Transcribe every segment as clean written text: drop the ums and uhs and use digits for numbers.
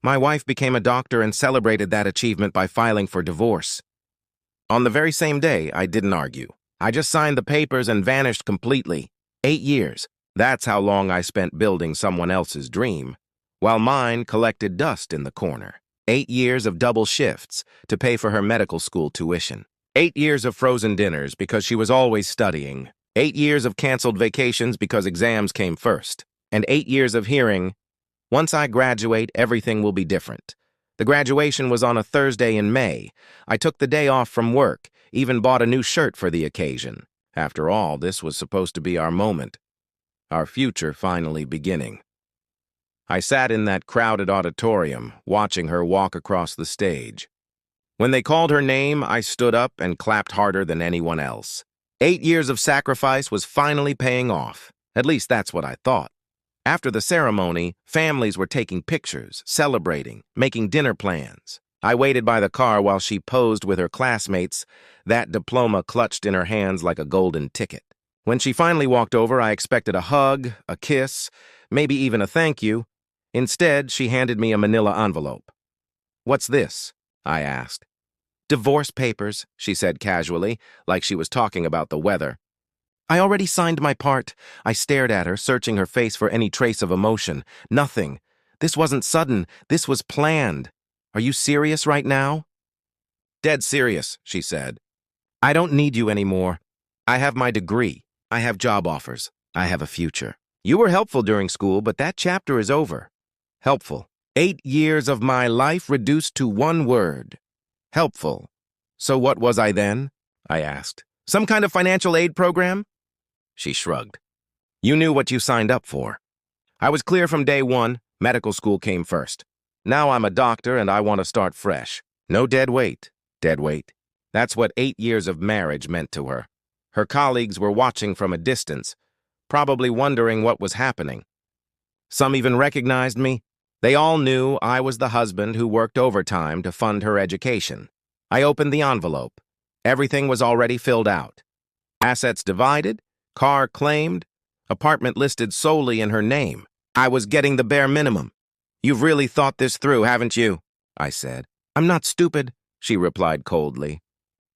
My wife became a doctor and celebrated that achievement by filing for divorce. On the very same day, I didn't argue. I just signed the papers and vanished completely. 8 years. That's how long I spent building someone else's dream, while mine collected dust in the corner. 8 years of double shifts to pay for her medical school tuition. 8 years of frozen dinners because she was always studying. 8 years of canceled vacations because exams came first. And 8 years of hearing, "Once I graduate, everything will be different." The graduation was on a Thursday in May. I took the day off from work, even bought a new shirt for the occasion. After all, this was supposed to be our moment, our future finally beginning. I sat in that crowded auditorium, watching her walk across the stage. When they called her name, I stood up and clapped harder than anyone else. 8 years of sacrifice was finally paying off. At least that's what I thought. After the ceremony, families were taking pictures, celebrating, making dinner plans. I waited by the car while she posed with her classmates, that diploma clutched in her hands like a golden ticket. When she finally walked over, I expected a hug, a kiss, maybe even a thank you. Instead, she handed me a manila envelope. "What's this?" I asked. "Divorce papers," she said casually, like she was talking about the weather. I already signed my part. I stared at her, searching her face for any trace of emotion. Nothing. This wasn't sudden. This was planned. "Are you serious right now?" "Dead serious," she said. "I don't need you anymore. I have my degree. I have job offers. I have a future. You were helpful during school, but that chapter is over." Helpful. 8 years of my life reduced to one word. Helpful. So what was I then? I asked. Some kind of financial aid program? She shrugged. You knew what you signed up for. I was clear from day one. Medical school came first. Now I'm a doctor and I want to start fresh. No dead weight. Dead weight. That's what 8 years of marriage meant to her. Her colleagues were watching from a distance, probably wondering what was happening. Some even recognized me. They all knew I was the husband who worked overtime to fund her education. I opened the envelope. Everything was already filled out. Assets divided, car claimed, apartment listed solely in her name. I was getting the bare minimum. You've really thought this through, haven't you? I said. I'm not stupid, she replied coldly.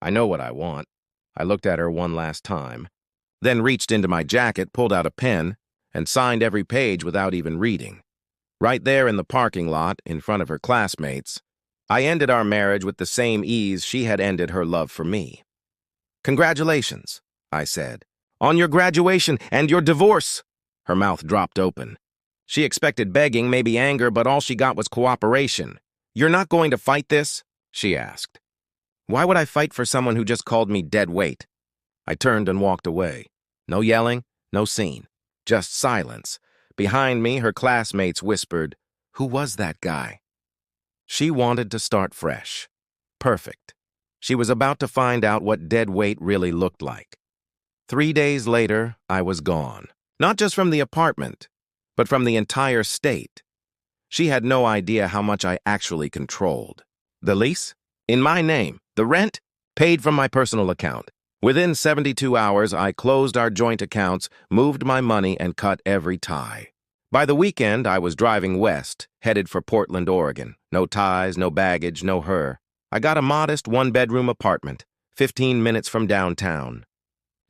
I know what I want. I looked at her one last time, then reached into my jacket, pulled out a pen, and signed every page without even reading. Right there in the parking lot, in front of her classmates, I ended our marriage with the same ease she had ended her love for me. Congratulations, I said, on your graduation and your divorce. Her mouth dropped open. She expected begging, maybe anger, but all she got was cooperation. You're not going to fight this? She asked. Why would I fight for someone who just called me dead weight? I turned and walked away. No yelling, no scene, just silence. Behind me, her classmates whispered, Who was that guy? She wanted to start fresh. Perfect. She was about to find out what dead weight really looked like. 3 days later, I was gone. Not just from the apartment, but from the entire state. She had no idea how much I actually controlled. The lease? In my name. The rent? Paid from my personal account. Within 72 hours, I closed our joint accounts, moved my money, and cut every tie. By the weekend, I was driving west, headed for Portland, Oregon. No ties, no baggage, no her. I got a modest one-bedroom apartment, 15 minutes from downtown.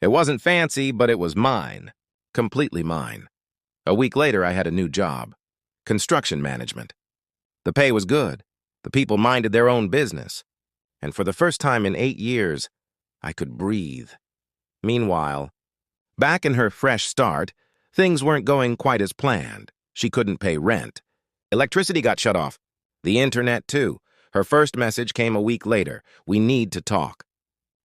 It wasn't fancy, but it was mine. Completely mine. A week later, I had a new job. Construction management. The pay was good. The people minded their own business. And for the first time in 8 years, I could breathe. Meanwhile, back in her fresh start, things weren't going quite as planned. She couldn't pay rent. Electricity got shut off. The internet, too. Her first message came a week later. We need to talk.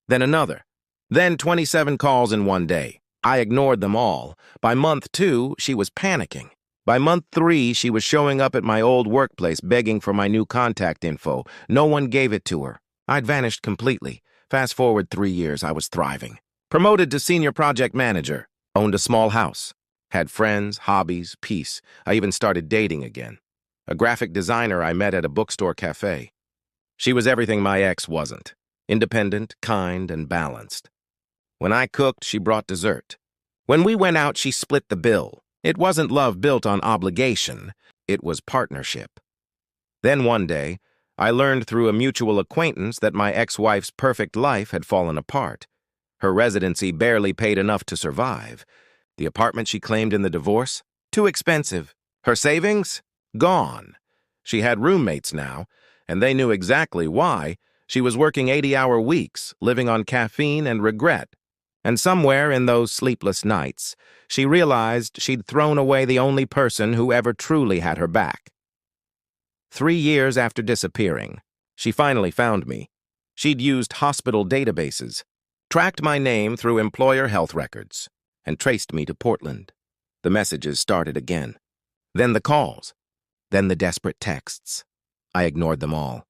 Then another. Then 27 calls in one day. I ignored them all. By month 2, she was panicking. By month 3, she was showing up at my old workplace begging for my new contact info. No one gave it to her. I'd vanished completely. Fast forward 3 years, I was thriving. Promoted to senior project manager. Owned a small house. Had friends, hobbies, peace. I even started dating again. A graphic designer I met at a bookstore cafe. She was everything my ex wasn't. Independent, kind, and balanced. When I cooked, she brought dessert. When we went out, she split the bill. It wasn't love built on obligation. It was partnership. Then one day, I learned through a mutual acquaintance that my ex-wife's perfect life had fallen apart. Her residency barely paid enough to survive. The apartment she claimed in the divorce? Too expensive. Her savings? Gone. She had roommates now, and they knew exactly why. She was working 80-hour weeks, living on caffeine and regret. And somewhere in those sleepless nights, she realized she'd thrown away the only person who ever truly had her back. 3 years after disappearing, she finally found me. She'd used hospital databases, tracked my name through employer health records, and traced me to Portland. The messages started again. Then the calls. Then the desperate texts. I ignored them all.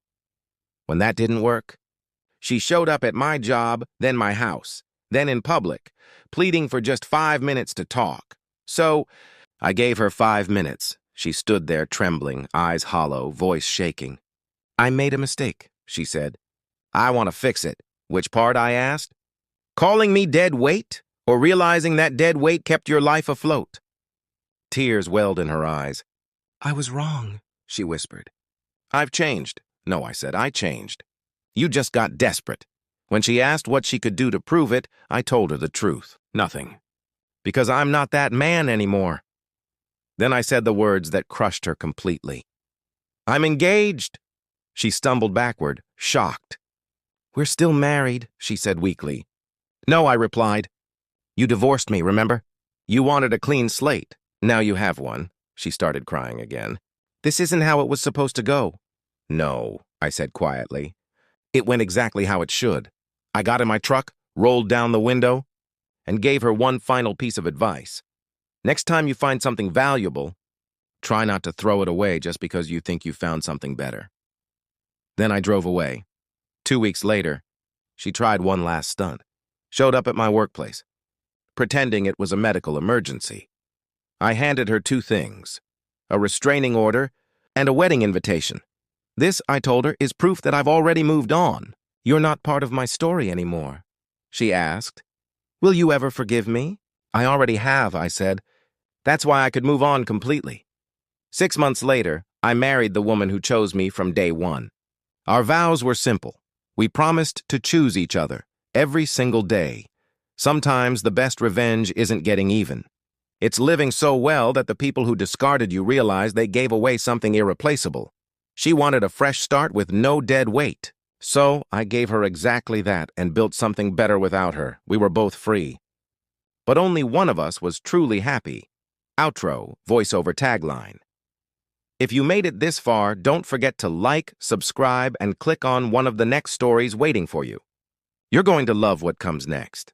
When that didn't work, she showed up at my job, then my house, then in public, pleading for just 5 minutes to talk. So, I gave her 5 minutes. She stood there trembling, eyes hollow, voice shaking. "I made a mistake," she said. "I want to fix it." "Which part?" I asked. "Calling me dead weight, or realizing that dead weight kept your life afloat?" Tears welled in her eyes. "I was wrong," she whispered. "I've changed." "No," I said, "I changed. You just got desperate." When she asked what she could do to prove it, I told her the truth. Nothing. Because I'm not that man anymore. Then I said the words that crushed her completely. "I'm engaged." She stumbled backward, shocked. "We're still married," she said weakly. "No," I replied. "You divorced me, remember? You wanted a clean slate. Now you have one." She started crying again. "This isn't how it was supposed to go." "No," I said quietly. "It went exactly how it should." I got in my truck, rolled down the window, and gave her one final piece of advice. Next time you find something valuable, try not to throw it away just because you think you found something better. Then I drove away. 2 weeks later, she tried one last stunt. Showed up at my workplace, pretending it was a medical emergency. I handed her 2 things, a restraining order and a wedding invitation. "This," I told her, "is proof that I've already moved on. You're not part of my story anymore." She asked, "Will you ever forgive me?" "I already have," I said. "That's why I could move on completely." 6 months later, I married the woman who chose me from day one. Our vows were simple. We promised to choose each other every single day. Sometimes the best revenge isn't getting even. It's living so well that the people who discarded you realize they gave away something irreplaceable. She wanted a fresh start with no dead weight. So I gave her exactly that and built something better without her. We were both free. But only one of us was truly happy. Outro, voiceover tagline. If you made it this far, don't forget to like, subscribe, and click on one of the next stories waiting for you. You're going to love what comes next.